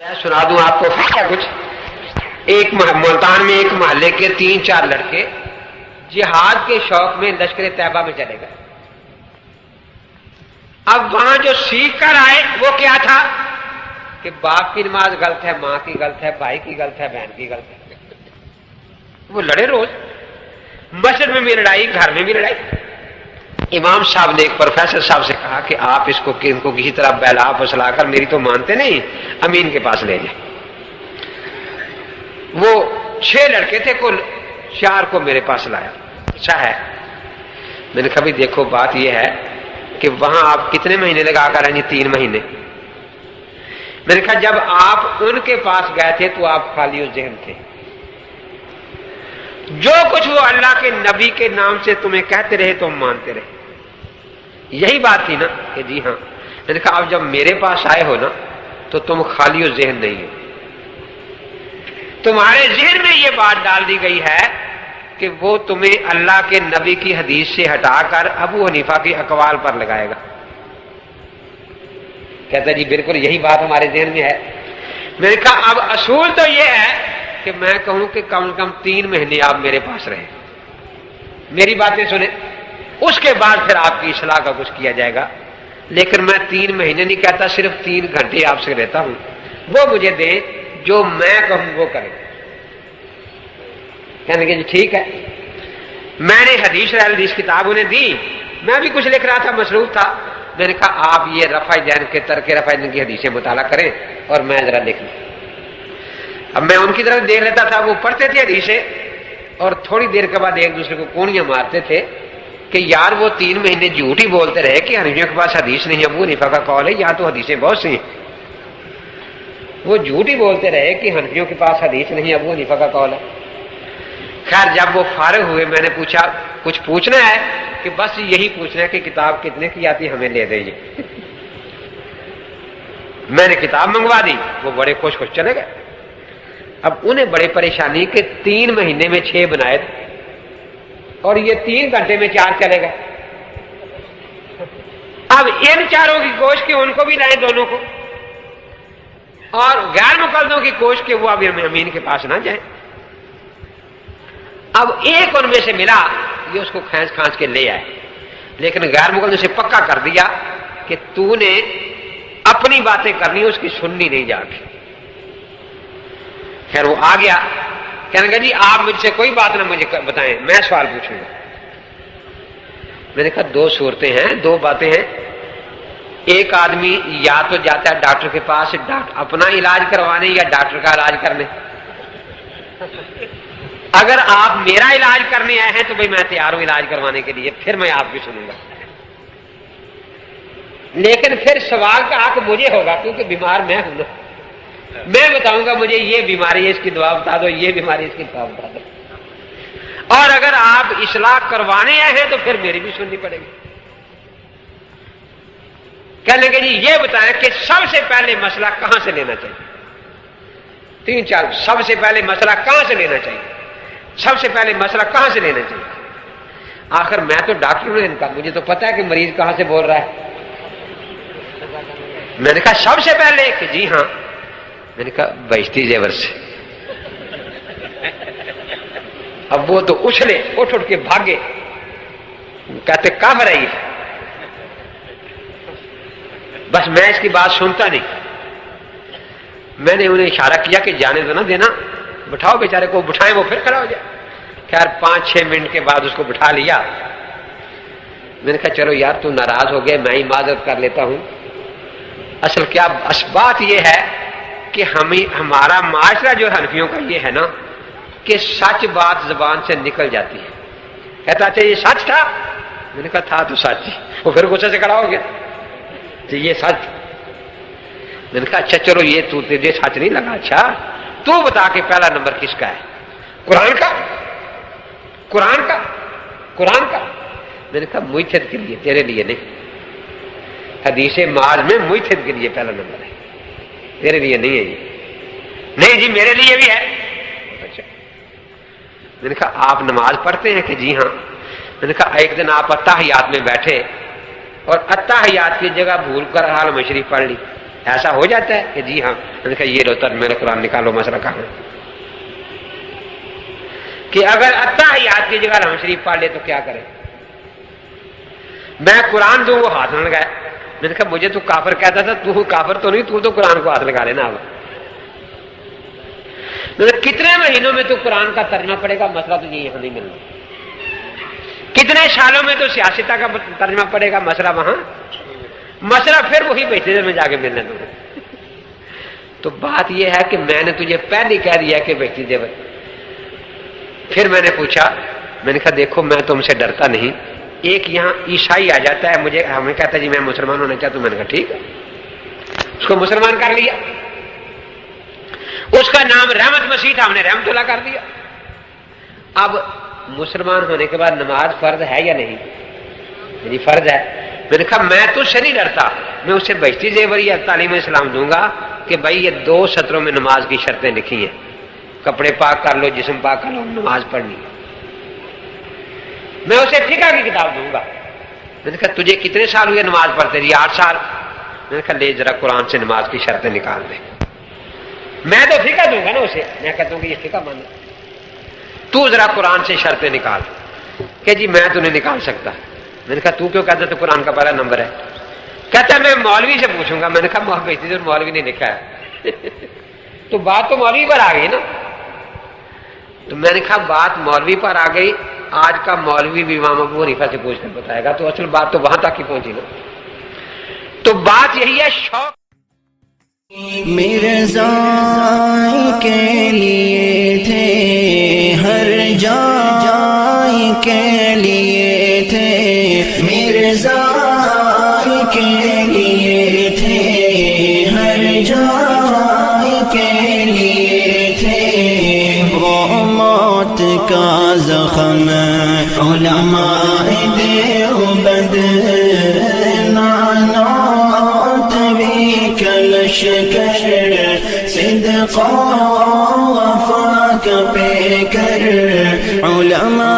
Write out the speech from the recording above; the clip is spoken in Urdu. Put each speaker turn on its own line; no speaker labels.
میں سنا دوں آپ کو کیا کچھ. ایک ملتان میں ایک محلے کے 3-4 لڑکے جہاد کے شوق میں لشکر طیبہ میں چلے گئے. اب وہاں جو سیکھ کر آئے وہ کیا تھا کہ باپ کی نماز غلط ہے، ماں کی غلط ہے، بھائی کی غلط ہے، بہن کی غلط ہے. وہ لڑے روز، مسجد میں بھی لڑائی، گھر میں بھی لڑائی. امام صاحب نے ایک پروفیسر صاحب سے کہا کہ آپ ان کو کسی طرح بہلا پھسلا کر، میری تو مانتے نہیں، امین کے پاس لے جائیں. وہ 6 لڑکے تھے، کل 4 کو میرے پاس لایا. اچھا ہے. میں نے کہا بھی دیکھو بات یہ ہے کہ وہاں آپ کتنے مہینے لگا کر آئیں گے؟ 3 مہینے. میں نے کہا جب آپ ان کے پاس گئے تھے تو آپ خالی ذہن تھے، جو کچھ وہ اللہ کے نبی کے نام سے تمہیں کہتے رہے تم مانتے رہے. یہی بات تھی نا کہ جی ہاں. میں نے کہا اب جب میرے پاس آئے ہو نا تو تم خالی ذہن نہیں ہو. تمہارے ذہن میں یہ بات ڈال دی گئی ہے کہ وہ تمہیں اللہ کے نبی کی حدیث سے ہٹا کر ابو حنیفہ کے اقوال پر لگائے گا. کہتا جی بالکل یہی بات ہمارے ذہن میں ہے. میں نے کہا اب اصول تو یہ ہے کہ میں کہوں کہ کم از کم 3 مہینے آپ میرے پاس رہیں، میری باتیں سنیں، اس کے بعد پھر آپ کی اصلاح کا کچھ کیا جائے گا. لیکن میں 3 مہینے نہیں کہتا، صرف 3 گھنٹے آپ سے رہتا ہوں، وہ مجھے دیں، جو میں کہوں وہ کریں. کہنے کہ جی ٹھیک ہے. میں نے حدیث کتاب انہیں دی، میں بھی کچھ لکھ رہا تھا، مصروف تھا. میں نے کہا آپ یہ رفع دین کے ترک رفع دین کی حدیثیں مطالعہ کریں اور میں ذرا لکھ لوں. اب میں ان کی طرف دیکھ لیتا تھا، وہ پڑھتے تھے حدیثیں اور تھوڑی دیر کے بعد ایک دوسرے کو کونیاں مارتے تھے کہ یار وہ 3 مہینے جھوٹ ہی بولتے رہے کہ حنفیوں کے پاس حدیث نہیں، ابو حنیفہ کا قول ہے، یا تو حدیثیں بہت سی ہیں. وہ جھوٹ ہی بولتے رہے کہ حنفیوں کے پاس حدیث نہیں، ابو حنیفہ کا قول ہے. خیر جب وہ فارغ ہوئے میں نے پوچھا کچھ پوچھنا ہے کہ بس یہی پوچھنا ہے کہ کتاب کتنے کی آتی ہمیں لے دیجیے. میں نے کتاب منگوا دی، وہ بڑے خوش چلے گئے. اب انہیں بڑے پریشانی کہ 3 مہینے میں 6 بنائے تھے اور یہ 3 گھنٹے میں 4 چلے گئے. اب ان 4 کی کوشش کہ ان کو بھی لائیں دونوں کو، اور غیر مقلدوں کی کوشش کہ وہ اب امین کے پاس نہ جائیں. اب ایک ان میں سے ملا، یہ اس کو کھینچ کھانچ کے لے آئے، لیکن غیر مقلدوں سے پکا کر دیا کہ تو نے اپنی باتیں کرنی، اس کی سننی نہیں جا کے. خیر وہ آ گیا، کہنے لگا جی آپ مجھ سے کوئی بات نہ مجھے بتائیں، میں سوال پوچھوں گا. میں نے کہا 2 صورتیں ہیں، 2 باتیں ہیں. ایک آدمی یا تو جاتا ہے ڈاکٹر کے پاس اپنا علاج کروانے یا ڈاکٹر کا علاج کرنے. اگر آپ میرا علاج کرنے آئے ہیں تو بھائی میں تیار ہوں علاج کروانے کے لیے، پھر میں آپ کی سنوں گا. لیکن پھر سوال کا حق مجھے ہوگا کیونکہ بیمار میں ہوں نا. میں بتاؤں گا مجھے یہ بیماری ہے، اس کی دوا بتا دو، یہ بیماری اس کی دوا بتا دو. اور اگر آپ اصلاح کروانے آئے ہیں تو پھر میری بھی سننی پڑے گی. کہنے لگے جی یہ بتائیں کہ سب سے پہلے مسئلہ کہاں سے لینا چاہیے؟ 3-4 سب سے پہلے مسئلہ کہاں سے لینا چاہیے؟ سب سے پہلے مسئلہ کہاں سے لینا چاہیے؟ آخر میں تو ڈاکٹر ہوں ان کا، مجھے تو پتا ہے کہ مریض کہاں سے بول رہا ہے. میں نے کہا سب سے پہلے کہ جی ہاں. میں نے کہا بیشتی زیور سے. اب وہ تو اچھلے اٹھ کے بھاگے، کہتے کافر ہے یہ. بس میں اس کی بات سنتا نہیں. میں نے انہیں اشارہ کیا کہ جانے تو نہ دینا، بٹھاؤ بیچارے کو، بٹھائیں وہ پھر کھڑا ہو جائے. خیر 5-6 منٹ کے بعد اس کو بٹھا لیا. میں نے کہا چلو یار تو ناراض ہو گئے، میں ہی معذرت کر لیتا ہوں. اصل کیا بات یہ ہے کہ ہمارا معاشرہ جو حنفیوں کا یہ ہے نا کہ سچ بات زبان سے نکل جاتی ہے. کہتا اچھا یہ سچ تھا؟ میں نے کہا تھا تو سچ ہی. وہ پھر غصے سے کھڑا ہو گیا تو یہ سچ. میں نے کہا اچھا چلو یہ تو تجھے سچ نہیں لگا، اچھا تو بتا کہ پہلا نمبر کس کا ہے؟ قرآن کا؟ قرآن کا؟ قرآن کا؟ میں نے کہا معتد کے لیے، تیرے لیے نہیں. حدیث معاذ میں معتد کے لیے پہلا نمبر ہے، تیرے لیے نہیں ہے. یہ نہیں جی میرے لیے بھی ہے. اچھا. میں نے کہا آپ نماز پڑھتے ہیں کہ جی ہاں. میں نے کہا ایک دن آپ اتحیات میں بیٹھے اور اتحیات کی جگہ بھول کر حال مشریف پڑھ لی. ایسا ہو جاتا ہے کہ جی ہاں. میں نے کہا یہ لو تر میرا قرآن نکالو, مسئلہ کہاں ہے کہ اگر اتحیات کی جگہ رحم شریف پڑھ لے تو کیا کرے. میں قرآن دوں, وہ ہاتھ نہ لگایا. میں نے کہا مجھے تو کافر کہتا تھا, تو کافر تو نہیں, تو قرآن کو ہاتھ لگا لینا. اب کتنے مہینوں میں تو قرآن کا ترجمہ پڑے گا, مسئلہ تو یہاں نہیں ملنا. کتنے سالوں میں تو سیاستہ کا ترجمہ پڑے گا, مسئلہ وہاں, مسئلہ پھر وہی بیٹھے میں جا کے ملنا تمہیں. تو بات یہ ہے کہ میں نے تجھے پہلے کہہ دیا کہ بیٹھی دے. پھر میں نے پوچھا, میں نے کہا دیکھو میں تم سے ڈرتا نہیں. ایک یہاں عیسائی آ جاتا ہے, مجھے ہمیں کہتا ہے جی میں مسلمان ہونا چاہتا ہوں. میں نے کہا ٹھیک ہے, اس کو مسلمان کر لیا. اس کا نام رحمت مسیح تھا, ہم نے رحمت اللہ کر دیا. اب مسلمان ہونے کے بعد نماز فرض ہے یا نہیں؟ میری فرض ہے. میں نے کہا میں تو سے نہیں ڈرتا, میں اسے بہشتی زیور یا تعلیم اسلام دوں گا کہ بھائی یہ 2 سطروں میں نماز کی شرطیں لکھی ہیں, کپڑے پاک کر لو, جسم پاک کر لو, نماز پڑھنی. میں اسے فقہ کی کتاب دوں گا. میں نے کہا تجھے کتنے سال ہوئے نماز پڑھتے رہی؟ 8 سال. میں نے کہا لے ذرا قرآن سے نماز کی شرطیں نکال دے. میں تو فقہ دوں گا نا اسے, میں کہتا ہوں کہ یہ فقہ مان, تو ذرا قرآن سے شرطیں نکال. کہ جی میں تو نہیں نکال سکتا. میں نے کہا تو کیوں کہتا تو قرآن کا پہلا نمبر ہے. کہتا ہے میں مولوی سے پوچھوں گا. میں نے کہا مولوی نے لکھا ہے. تو بات تو مولوی پر آ گئی نا. تو میں نے کہا بات مولوی پر آ گئی, آج کا مولوی بھی امام ابو حنیفہ سے پوچھ کر بتائے گا, تو اصل بات تو وہاں تک ہی پہنچی نا. تو بات یہی ہے, شوق
مرزا کے لیے تھے, ہر جائے کے لیے تھے, مرزا کے لیے تھے, ہر جائے کے لیے تھے. وہ موت کا زخم علماء دیوبند نانوت بھی کلش کر صدق وفا کا پے کر علماء